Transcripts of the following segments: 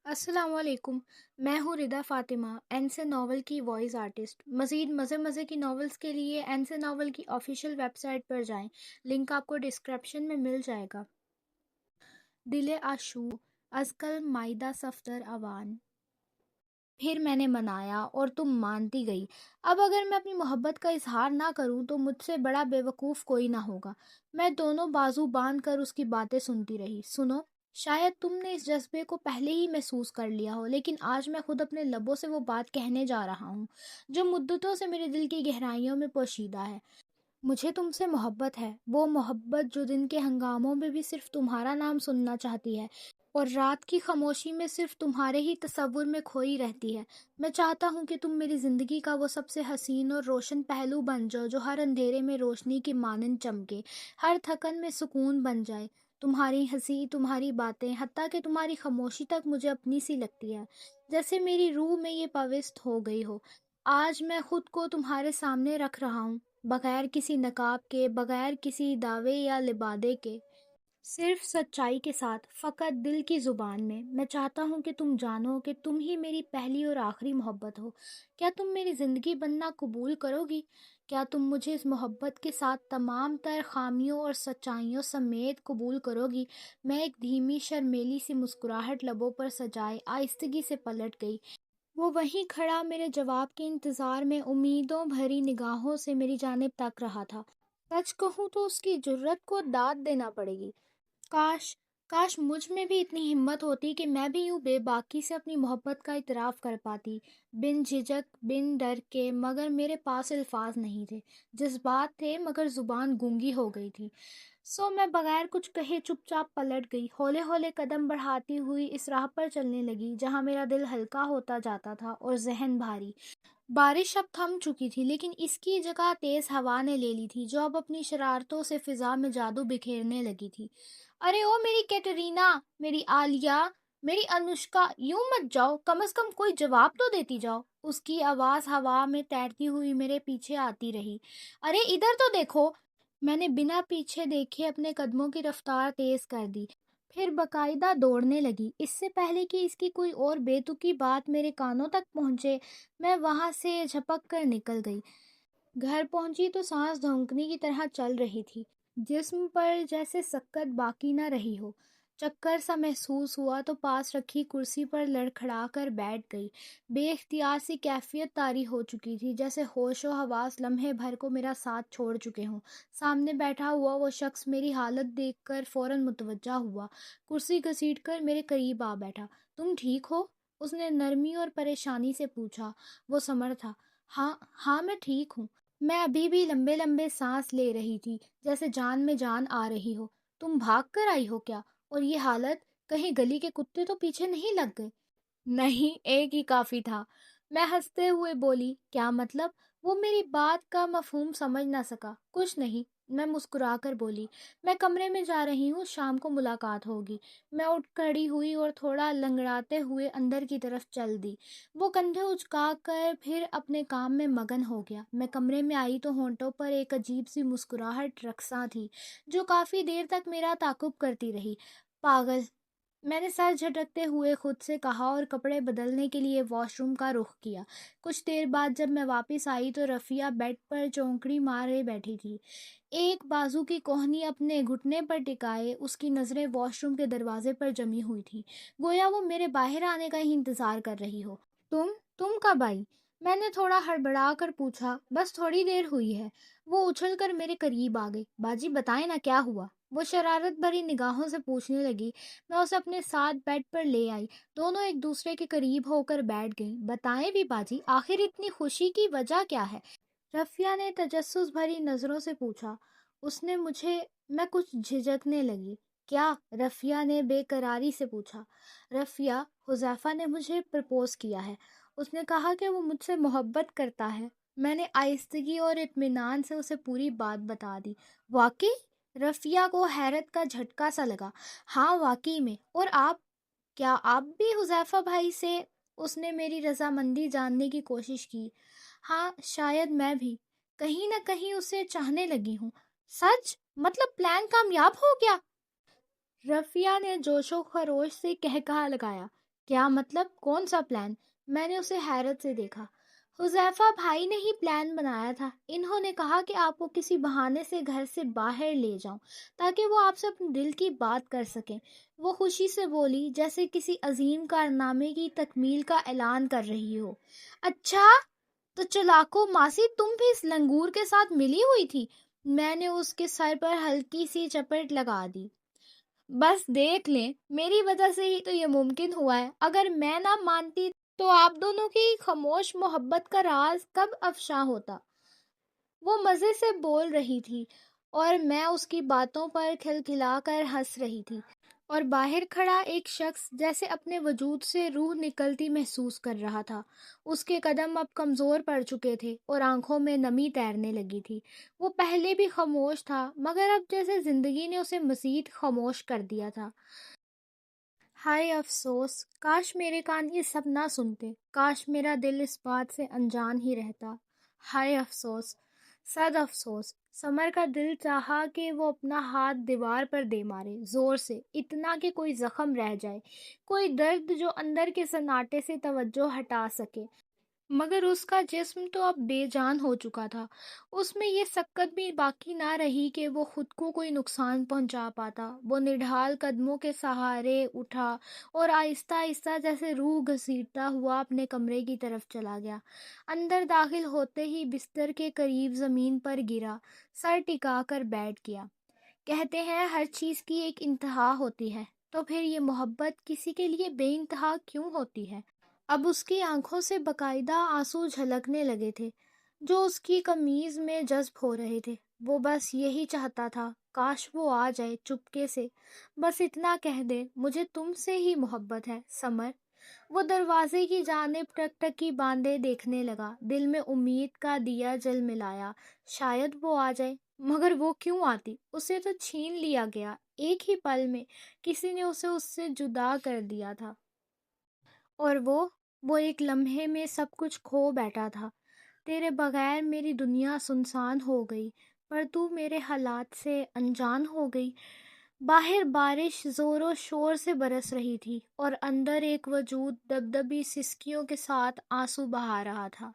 السلام علیکم۔ میں ہوں ردا فاطمہ، این سے ناول کی وائس آرٹسٹ۔ مزید مزے مزے کی ناولز کے لیے این سے ناول کی آفیشیل ویب سائٹ پر جائیں، لنک آپ کو ڈسکرپشن میں مل جائے گا۔ دل آشوب از کل مائدہ صفدر اوان، پھر میں نے منایا اور تم مانتی گئی۔ اب اگر میں اپنی محبت کا اظہار نہ کروں تو مجھ سے بڑا بے وقوف کوئی نہ ہوگا۔ میں دونوں بازو باندھ کر اس کی باتیں سنتی رہی۔ سنو، شاید تم نے اس جذبے کو پہلے ہی محسوس کر لیا ہو، لیکن آج میں خود اپنے لبوں سے وہ بات کہنے جا رہا ہوں جو مدتوں سے میرے دل کی گہرائیوں میں پوشیدہ ہے۔ مجھے تم سے محبت ہے، وہ محبت جو دن کے ہنگاموں میں بھی صرف تمہارا نام سننا چاہتی ہے اور رات کی خاموشی میں صرف تمہارے ہی تصور میں کھوئی رہتی ہے۔ میں چاہتا ہوں کہ تم میری زندگی کا وہ سب سے حسین اور روشن پہلو بن جاؤ جو ہر اندھیرے میں روشنی کی مانند چمکے، ہر تھکن میں سکون بن جائے۔ تمہاری ہنسی، تمہاری باتیں، حتیٰ کہ تمہاری خاموشی تک مجھے اپنی سی لگتی ہے، جیسے میری روح میں یہ پوست ہو گئی ہو۔ آج میں خود کو تمہارے سامنے رکھ رہا ہوں، بغیر کسی نقاب کے، بغیر کسی دعوے یا لبادے کے، صرف سچائی کے ساتھ، فقط دل کی زبان میں۔ میں چاہتا ہوں کہ تم جانو کہ تم ہی میری پہلی اور آخری محبت ہو۔ کیا تم میری زندگی بننا قبول کرو گی؟ کیا تم مجھے اس محبت کے ساتھ تمام تر خامیوں اور سچائیوں سمیت قبول کرو گی؟ میں ایک دھیمی شرمیلی سی مسکراہٹ لبوں پر سجائے آہستگی سے پلٹ گئی۔ وہ وہیں کھڑا میرے جواب کے انتظار میں امیدوں بھری نگاہوں سے میری جانب تک رہا تھا۔ سچ کہوں تو اس کی جرت کو داد دینا پڑے گی۔ کاش کاش مجھ میں بھی اتنی ہمت ہوتی کہ میں بھی یوں بے باکی سے اپنی محبت کا اعتراف کر پاتی، بن جھجک، بن ڈر کے۔ مگر میرے پاس الفاظ نہیں تھے، جذبات تھے مگر زبان گونگی ہو گئی تھی۔ میں بغیر کچھ کہے چپ چاپ پلٹ گئی، ہولے ہولے قدم بڑھاتی ہوئی اس راہ پر چلنے لگی جہاں میرا دل ہلکا ہوتا جاتا تھا اور ذہن بھاری۔ بارش اب تھم چکی تھی، لیکن اس کی جگہ تیز ہوا نے لے لی تھی جو اب اپنی شرارتوں سے فضا میں جادو بکھیرنے لگی تھی۔ ارے او میری کیٹرینا، میری عالیہ، میری انوشکا، یوں مت جاؤ، کم از کم کوئی جواب تو دیتی جاؤ۔ اس کی آواز ہوا میں تیرتی ہوئی میرے پیچھے آتی رہی۔ ارے ادھر تو دیکھو۔ میں نے بنا پیچھے دیکھے اپنے قدموں کی رفتار تیز کر دی، پھر باقاعدہ دوڑنے لگی۔ اس سے پہلے کہ اس کی کوئی اور بے تکی بات میرے کانوں تک پہنچے، میں وہاں سے جھپک کر نکل گئی۔ گھر پہنچی تو سانس دھونکنے کی طرح چل رہی تھی، جسم پر جیسے سکت باقی نہ رہی ہو۔ چکر سا محسوس ہوا تو پاس رکھی کرسی پر لڑکھڑا کر بیٹھ گئی۔ بے اختیار سی کیفیت طاری ہو چکی تھی، جیسے ہوش و حواس لمحے بھر کو میرا ساتھ چھوڑ چکے ہوں۔ سامنے بیٹھا ہوا وہ شخص میری حالت دیکھ کر فوراً متوجہ ہوا، کرسی گھسیٹ کر میرے قریب آ بیٹھا۔ تم ٹھیک ہو؟ اس نے نرمی اور پریشانی سے پوچھا۔ وہ سمر تھا۔ ہاں ہاں میں ٹھیک ہوں۔ میں ابھی بھی لمبے لمبے سانس لے رہی تھی، جیسے جان میں جان آ رہی ہو۔ تم بھاگ کر آئی ہو کیا؟ اور یہ حالت، کہیں گلی کے کتے تو پیچھے نہیں لگ گئے؟ نہیں، ایک ہی کافی تھا، میں ہنستے ہوئے بولی۔ کیا مطلب؟ وہ میری بات کا مفہوم سمجھ نہ سکا۔ کچھ نہیں، میں مسکرا کر بولی۔ میں کمرے میں جا رہی ہوں، شام کو ملاقات ہوگی۔ میں اٹھ کھڑی ہوئی اور تھوڑا لنگڑاتے ہوئے اندر کی طرف چل دی۔ وہ کندھے اچکا کر پھر اپنے کام میں مگن ہو گیا۔ میں کمرے میں آئی تو ہونٹوں پر ایک عجیب سی مسکراہٹ رقصاں تھی جو کافی دیر تک میرا تعاقب کرتی رہی۔ پاگل، میں نے سر جھٹکتے ہوئے خود سے کہا اور کپڑے بدلنے کے لیے واش روم کا رخ کیا۔ کچھ دیر بعد جب میں واپس آئی تو رفیہ بیڈ پر چونکڑی مارے بیٹھی تھی، ایک بازو کی کوہنی اپنے گھٹنے پر ٹکائے۔ اس کی نظریں واش روم کے دروازے پر جمی ہوئی تھیں، گویا وہ میرے باہر آنے کا ہی انتظار کر رہی ہو۔ تم کب آئی؟ میں نے تھوڑا ہڑبڑا کر پوچھا۔ بس تھوڑی دیر ہوئی ہے۔ وہ اچھل کر میرے قریب آ گئی۔ باجی بتائیں نا کیا ہوا؟ وہ شرارت بھری نگاہوں سے پوچھنے لگی۔ میں اسے اپنے ساتھ بیڈ پر لے آئی، دونوں ایک دوسرے کے قریب ہو کر بیٹھ گئیں۔ بتائیں بھی باجی، آخر اتنی خوشی کی وجہ کیا ہے؟ رفیہ نے تجسس بھری نظروں سے پوچھا۔ اس نے مجھے، میں کچھ جھجکنے لگی۔ کیا؟ رفیہ نے بے قراری سے پوچھا۔ رفیہ، حذیفہ نے مجھے پرپوز کیا ہے۔ اس نے کہا کہ وہ مجھ سے محبت کرتا ہے۔ میں نے آہستگی اور اطمینان سے اسے پوری بات بتا دی۔ واقعی؟ رفیہ کو حیرت کا جھٹکا سا لگا۔ ہاں واقعی میں۔ اور آپ؟ کیا آپ بھی حذیفہ بھائی سے؟ اس نے میری رضامندی جاننے کی کوشش کی۔ ہاں شاید میں بھی کہیں نہ کہیں اسے چاہنے لگی ہوں۔ سچ؟ مطلب پلان کامیاب ہو گیا؟ رفیہ نے جوش و خروش سے قہقہا لگایا۔ کیا مطلب؟ کون سا پلان؟ میں نے اسے حیرت سے دیکھا۔ حذیفہ بھائی نے ہی پلان بنایا تھا۔ انہوں نے کہا کہ آپ کو کسی بہانے سے گھر سے باہر لے جاؤں تاکہ وہ آپ سے اپنے دل کی بات کر سکیں۔ وہ خوشی سے بولی جیسے کسی عظیم کارنامے کی تکمیل کا اعلان کر رہی ہو۔ اچھا، تو چلاکو ماسی تم بھی اس لنگور کے ساتھ ملی ہوئی تھی؟ میں نے اس کے سر پر ہلکی سی چپیٹ لگا دی۔ بس دیکھ لیں، میری وجہ سے ہی تو یہ ممکن ہوا ہے۔ اگر میں نہ مانتی تو آپ دونوں کی خاموش محبت کا راز کب افشاں ہوتا۔ وہ مزے سے بول رہی تھی اور میں اس کی باتوں پر کھلکھلا کر ہنس رہی تھی، اور باہر کھڑا ایک شخص جیسے اپنے وجود سے روح نکلتی محسوس کر رہا تھا۔ اس کے قدم اب کمزور پڑ چکے تھے اور آنکھوں میں نمی تیرنے لگی تھی۔ وہ پہلے بھی خاموش تھا، مگر اب جیسے زندگی نے اسے مزید خاموش کر دیا تھا۔ ہائے افسوس، کاش میرے کان یہ سب نہ سنتے، کاش میرا دل اس بات سے انجان ہی رہتا۔ ہائے افسوس، صد افسوس۔ سمر کا دل چاہا کہ وہ اپنا ہاتھ دیوار پر دے مارے، زور سے، اتنا کہ کوئی زخم رہ جائے، کوئی درد جو اندر کے سناٹے سے توجہ ہٹا سکے، مگر اس کا جسم تو اب بے جان ہو چکا تھا۔ اس میں یہ سکت بھی باقی نہ رہی کہ وہ خود کو کوئی نقصان پہنچا پاتا۔ وہ نڈھال قدموں کے سہارے اٹھا اور آہستہ آہستہ جیسے روح گھسیٹتا ہوا اپنے کمرے کی طرف چلا گیا۔ اندر داخل ہوتے ہی بستر کے قریب زمین پر گرا، سر ٹکا کر بیٹھ گیا۔ کہتے ہیں ہر چیز کی ایک انتہا ہوتی ہے، تو پھر یہ محبت کسی کے لیے بے انتہا کیوں ہوتی ہے؟ اب اس کی آنکھوں سے باقاعدہ آنسو جھلکنے لگے تھے جو اس کی قمیض میں جذب ہو رہے تھے۔ وہ بس یہی چاہتا تھا، کاش وہ آ جائے چپکے سے، بس اتنا کہہ دے، مجھے تم سے ہی محبت ہے سمر۔ وہ دروازے کی جانب ٹکٹکی باندھے دیکھنے لگا، دل میں امید کا دیا جل ملایا، شاید وہ آ جائے۔ مگر وہ کیوں آتی؟ اسے تو چھین لیا گیا، ایک ہی پل میں کسی نے اسے اس سے جدا کر دیا تھا، اور وہ ایک لمحے میں سب کچھ کھو بیٹھا تھا۔ تیرے بغیر میری دنیا سنسان ہو گئی، پر تو میرے حالات سے انجان ہو گئی۔ باہر بارش زور و شور سے برس رہی تھی اور اندر ایک وجود دبدبی سسکیوں کے ساتھ آنسو بہا رہا تھا۔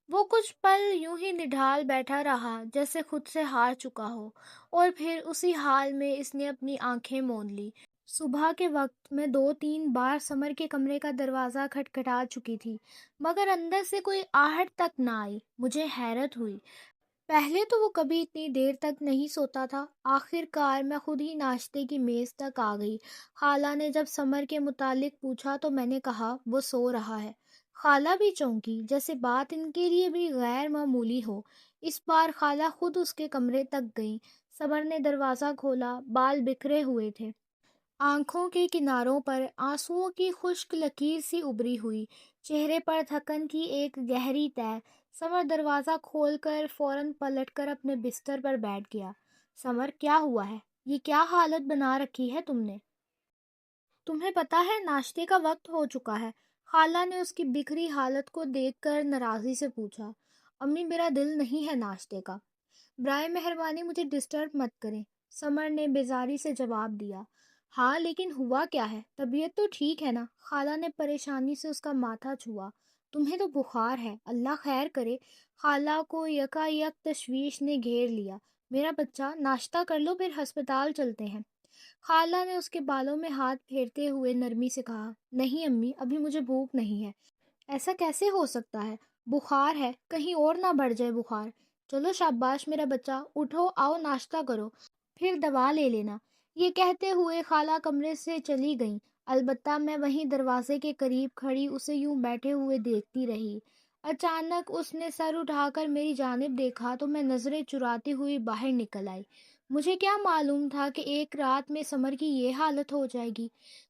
وہ کچھ پل یوں ہی نڈھال بیٹھا رہا جیسے خود سے ہار چکا ہو، اور پھر اسی حال میں اس نے اپنی آنکھیں موند لی۔ صبح کے وقت میں 2-3 بار سمر کے کمرے کا دروازہ کھٹکھٹا چکی تھی، مگر اندر سے کوئی آہٹ تک نہ آئی۔ مجھے حیرت ہوئی، پہلے تو وہ کبھی اتنی دیر تک نہیں سوتا تھا۔ آخر کار میں خود ہی ناشتے کی میز تک آ گئی۔ خالہ نے جب سمر کے متعلق پوچھا تو میں نے کہا وہ سو رہا ہے۔ خالہ بھی چونکی، جیسے بات ان کے لیے بھی غیر معمولی ہو۔ اس بار خالہ خود اس کے کمرے تک گئیں۔ سمر نے دروازہ کھولا، بال بکھرے ہوئے تھے، آنکھوں کے کناروں پر آنسوؤں کی خشک لکیر سی ابری ہوئی، چہرے پر تھکن کی ایک گہری تہ۔ سمر دروازہ کھول کر فوراً پلٹ کر اپنے بستر پر بیٹھ گیا۔ سمر، کیا ہوا ہے؟ یہ کیا حالت بنا رکھی ہے تم نے؟ تمہیں پتہ ہے ناشتے کا وقت ہو چکا ہے۔ خالہ نے اس کی بکھری حالت کو دیکھ کر ناراضی سے پوچھا۔ امی، میرا دل نہیں ہے ناشتے کا۔ برائے مہربانی مجھے ڈسٹرب مت کریں، سمر نے بیزاری سے جواب دیا۔ ہاں لیکن ہوا کیا ہے؟ طبیعت تو ٹھیک ہے نا؟ خالہ نے پریشانی سے اس کا ماتھا چھوا۔ تمہیں تو بخار ہے، اللہ خیر کرے۔ خالہ کو یکا یک تشویش نے گھیر لیا۔ میرا بچہ، ناشتہ کر لو، پھر ہسپتال چلتے ہیں۔ خالہ نے اس کے بالوں میں ہاتھ پھیرتے ہوئے نرمی سے کہا۔ نہیں امی، ابھی مجھے بھوک نہیں ہے۔ ایسا کیسے ہو سکتا ہے؟ بخار ہے، کہیں اور نہ بڑھ جائے بخار۔ چلو شاباش میرا بچہ، اٹھو، آؤ ناشتہ کرو، پھر دوا لے لینا۔ یہ کہتے ہوئے خالہ کمرے سے چلی گئیں، البتہ میں وہیں دروازے کے قریب کھڑی اسے یوں بیٹھے ہوئے دیکھتی رہی۔ اچانک اس نے سر اٹھا کر میری جانب دیکھا تو میں نظریں چراتی ہوئی باہر نکل آئی۔ مجھے کیا معلوم تھا کہ ایک رات میں سمر کی یہ حالت ہو جائے گی۔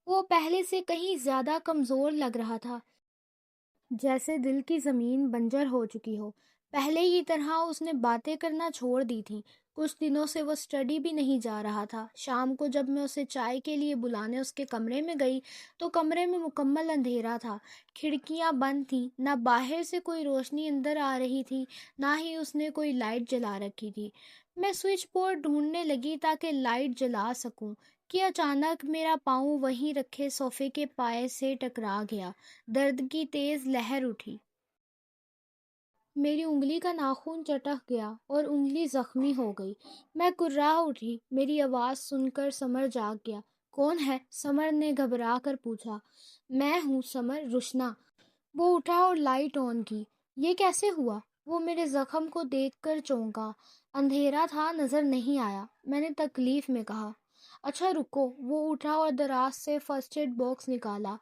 وہ پہلے سے کہیں زیادہ کمزور لگ رہا تھا، جیسے دل کی زمین بنجر ہو چکی ہو۔ پہلے کی طرح اس نے باتیں کرنا چھوڑ دی تھیں۔ کچھ دنوں سے وہ اسٹڈی بھی نہیں جا رہا تھا۔ شام کو جب میں اسے چائے کے لیے بلانے اس کے کمرے میں گئی تو کمرے میں مکمل اندھیرا تھا، کھڑکیاں بند تھیں، نہ باہر سے کوئی روشنی اندر آ رہی تھی، نہ ہی اس نے کوئی لائٹ جلا رکھی تھی۔ میں سوئچ بورڈ ڈھونڈنے لگی تاکہ لائٹ جلا سکوں، کہ اچانک میرا پاؤں وہیں رکھے صوفے کے پائے سے ٹکرا گیا۔ درد کی تیز لہر اٹھی، میری انگلی کا ناخن چٹک گیا اور انگلی زخمی ہو گئی۔ میں کرا اٹھی، میری آواز سن کر سمر جاگ گیا۔ کون ہے؟ سمر نے گھبرا کر پوچھا۔ میں ہوں سمر، روشنا۔ وہ اٹھا اور لائٹ آن کی۔ یہ کیسے ہوا؟ وہ میرے زخم کو دیکھ کر چونکا۔ اندھیرا تھا، نظر نہیں آیا، میں نے تکلیف میں کہا۔ اچھا رکو۔ وہ اٹھا اور دراز سے فرسٹ ایڈ باکس نکالا۔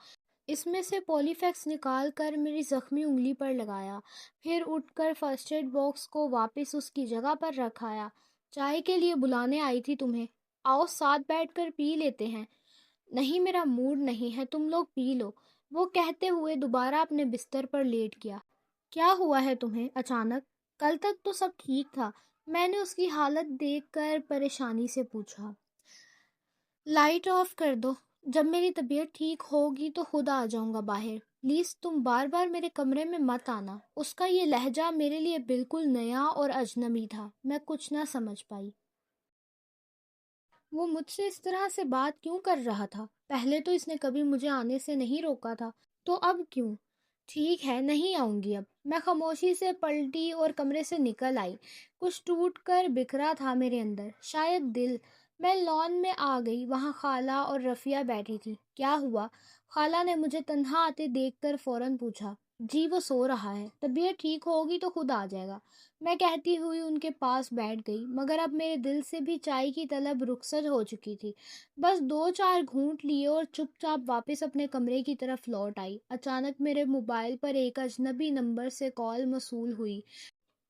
اس میں سے پولی فیکس نکال کر میری زخمی انگلی پر لگایا، پھر اٹھ کر فرسٹ ایڈ باکس کو واپس اس کی جگہ پر رکھایا۔ چائے کے لیے بلانے آئی تھی تمہیں، آؤ ساتھ بیٹھ کر پی لیتے ہیں۔ نہیں، میرا موڈ نہیں ہے، تم لوگ پی لو، وہ کہتے ہوئے دوبارہ اپنے بستر پر لیٹ گیا۔ کیا ہوا ہے تمہیں اچانک؟ کل تک تو سب ٹھیک تھا، میں نے اس کی حالت دیکھ کر پریشانی سے پوچھا۔ لائٹ آف کر دو، جب میری طبیعت ٹھیک ہوگی تو خود آ جاؤں گا باہر، پلیز تم بار بار میرے کمرے میں مت آنا۔ اس کا یہ لہجہ میرے لیے بالکل نیا اور اجنبی تھا، میں کچھ نہ سمجھ پائی۔ وہ مجھ سے اس طرح سے بات کیوں کر رہا تھا؟ پہلے تو اس نے کبھی مجھے آنے سے نہیں روکا تھا، تو اب کیوں؟ ٹھیک ہے، نہیں آؤں گی اب۔ میں خاموشی سے پلٹی اور کمرے سے نکل آئی۔ کچھ ٹوٹ کر بکھرا تھا میرے اندر، شاید دل۔ میں لان میں آ گئی، وہاں خالہ اور رفیہ بیٹھی تھی۔ کیا ہوا؟ خالہ نے مجھے تنہا آتے دیکھ کر فوراً پوچھا۔ جی وہ سو رہا ہے، طبیعت ٹھیک ہوگی تو خود آ جائے گا، میں کہتی ہوئی ان کے پاس بیٹھ گئی، مگر اب میرے دل سے بھی چائے کی طلب رخصت ہو چکی تھی۔ بس دو چار گھونٹ لیے اور چپ چاپ واپس اپنے کمرے کی طرف لوٹ آئی۔ اچانک میرے موبائل پر ایک اجنبی نمبر سے کال موصول ہوئی۔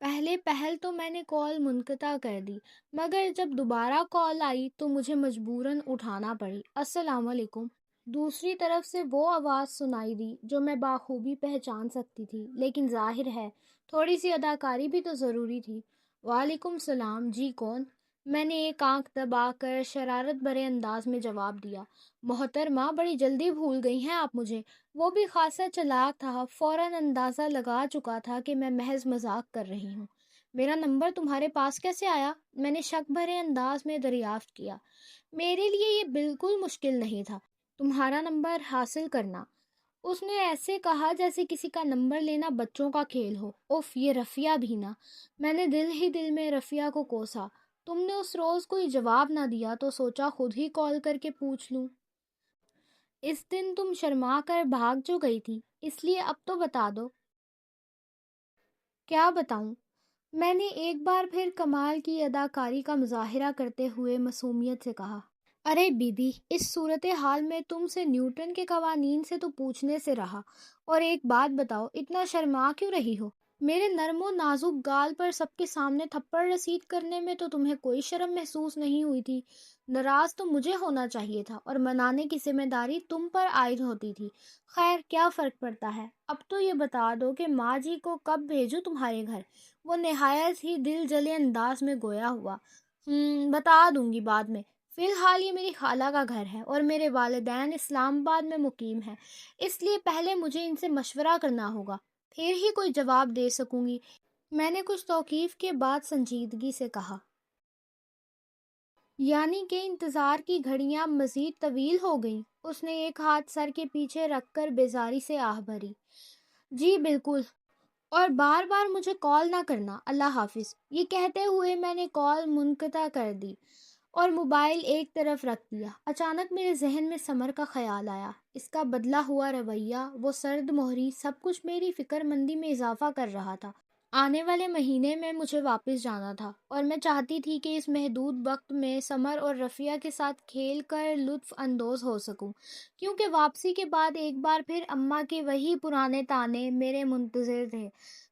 پہلے پہل تو میں نے کال منقطع کر دی، مگر جب دوبارہ کال آئی تو مجھے مجبوراً اٹھانا پڑی۔ السلام علیکم۔ دوسری طرف سے وہ آواز سنائی دی جو میں بخوبی پہچان سکتی تھی، لیکن ظاہر ہے تھوڑی سی اداکاری بھی تو ضروری تھی۔ وعلیکم السلام، جی کون؟ میں نے ایک آنکھ دبا کر شرارت بھرے انداز میں جواب دیا۔ محترمہ، بڑی جلدی بھول گئی ہیں آپ مجھے۔ وہ بھی خاصا چلاک تھا، فوراً اندازہ لگا چکا تھا کہ میں محض مذاق کر رہی ہوں۔ میرا نمبر تمہارے پاس کیسے آیا؟ میں نے شک بھرے انداز میں دریافت کیا۔ میرے لیے یہ بالکل مشکل نہیں تھا تمہارا نمبر حاصل کرنا، اس نے ایسے کہا جیسے کسی کا نمبر لینا بچوں کا کھیل ہو۔ اف، یہ رفیہ بھی نا۔ میں نے دل ہی دل میں رفیہ کو کوسا۔ تم نے اس روز کوئی جواب نہ دیا تو سوچا خود ہی کال کر کے پوچھ لوں۔ اس دن تم شرما کر بھاگ جو گئی تھی، اس لیے اب تو بتا دو۔ کیا بتاؤں؟ میں نے ایک بار پھر کمال کی اداکاری کا مظاہرہ کرتے ہوئے معصومیت سے کہا۔ ارے بی بی، اس صورتحال میں تم سے نیوٹن کے قوانین سے تو پوچھنے سے رہا، اور ایک بات بتاؤ، اتنا شرما کیوں رہی ہو؟ میرے نرم و نازک گال پر سب کے سامنے تھپڑ رسید کرنے میں تو تمہیں کوئی شرم محسوس نہیں ہوئی تھی؟ ناراض تو مجھے ہونا چاہیے تھا اور منانے کی ذمہ داری تم پر عائد ہوتی تھی۔ خیر، کیا فرق پڑتا ہے؟ اب تو یہ بتا دو کہ ماں جی کو کب بھیجوں تمہارے گھر؟ وہ نہایت ہی دل جلے انداز میں گویا ہوا۔ بتا دوں گی بعد میں، فی الحال یہ میری خالہ کا گھر ہے اور میرے والدین اسلام آباد میں مقیم ہیں، اس لیے پہلے مجھے ان سے مشورہ کرنا ہوگا، پھر ہی کوئی جواب دے سکوں گی۔ میں نے کچھ توقیف کے بعد سنجیدگی سے کہا۔ یعنی کہ انتظار کی گھڑیاں مزید طویل ہو گئیں؟ اس نے ایک ہاتھ سر کے پیچھے رکھ کر بیزاری سے آہ بھری۔ جی بالکل، اور بار بار مجھے کال نہ کرنا، اللہ حافظ۔ یہ کہتے ہوئے میں نے کال منقطع کر دی اور موبائل ایک طرف رکھ دیا۔ اچانک میرے ذہن میں سمر کا خیال آیا۔ اس کا بدلا ہوا رویہ، وہ سرد مہری، سب کچھ میری فکر مندی میں اضافہ کر رہا تھا۔ آنے والے مہینے میں مجھے واپس جانا تھا اور میں چاہتی تھی کہ اس محدود وقت میں سمر اور رفیہ کے ساتھ کھیل کر لطف اندوز ہو سکوں، کیونکہ واپسی کے بعد ایک بار پھر اماں کے وہی پرانے طعنے میرے منتظر تھے۔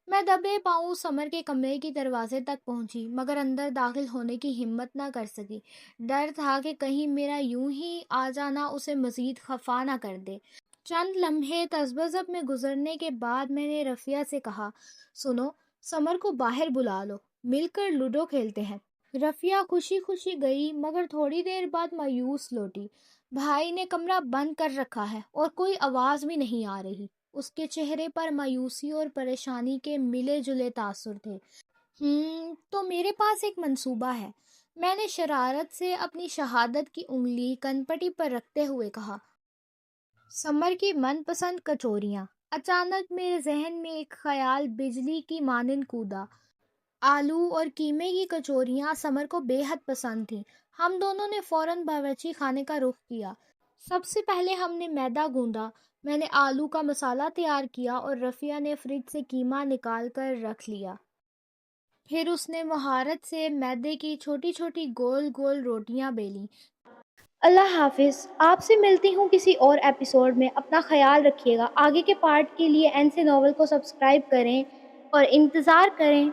میں دبے پاؤں سمر کے کمرے کی دروازے تک پہنچی، مگر اندر داخل ہونے کی ہمت نہ کر سکی۔ ڈر تھا کہ کہیں میرا یوں ہی آ جانا اسے مزید خفا نہ کر دے۔ چند لمحے تذبذب میں گزرنے کے بعد میں نے رفیہ سے کہا، سنو، سمر کو باہر بلا لو، مل کر لوڈو کھیلتے ہیں۔ رفیہ خوشی خوشی گئی، مگر تھوڑی دیر بعد مایوس لوٹی۔ بھائی نے کمرہ بند کر رکھا ہے اور کوئی آواز بھی نہیں آ رہی۔ اس کے چہرے پر مایوسی اور پریشانی کے ملے جلے تاثر تھے۔ تو میرے پاس ایک منصوبہ ہے۔ میں نے شرارت سے اپنی شہادت کی انگلی کنپٹی پر رکھتے ہوئے کہا، سمر کی من پسند کچوریاں۔ اچانک میرے ذہن میں ایک خیال بجلی کی مانند کودا۔ آلو اور قیمے کی کچوریاں سمر کو بے حد پسند تھیں۔ ہم دونوں نے فوراً باورچی خانے کا رخ کیا۔ سب سے پہلے ہم نے میدا گوندا، میں نے آلو کا مسالہ تیار کیا اور رفیہ نے فریج سے قیمہ نکال کر رکھ لیا۔ پھر اس نے مہارت سے میدے کی چھوٹی چھوٹی گول گول روٹیاں بیلیں۔ اللہ حافظ، آپ سے ملتی ہوں کسی اور ایپیسوڈ میں۔ اپنا خیال رکھیے گا۔ آگے کے پارٹ کے لیے این سے ناول کو سبسکرائب کریں اور انتظار کریں۔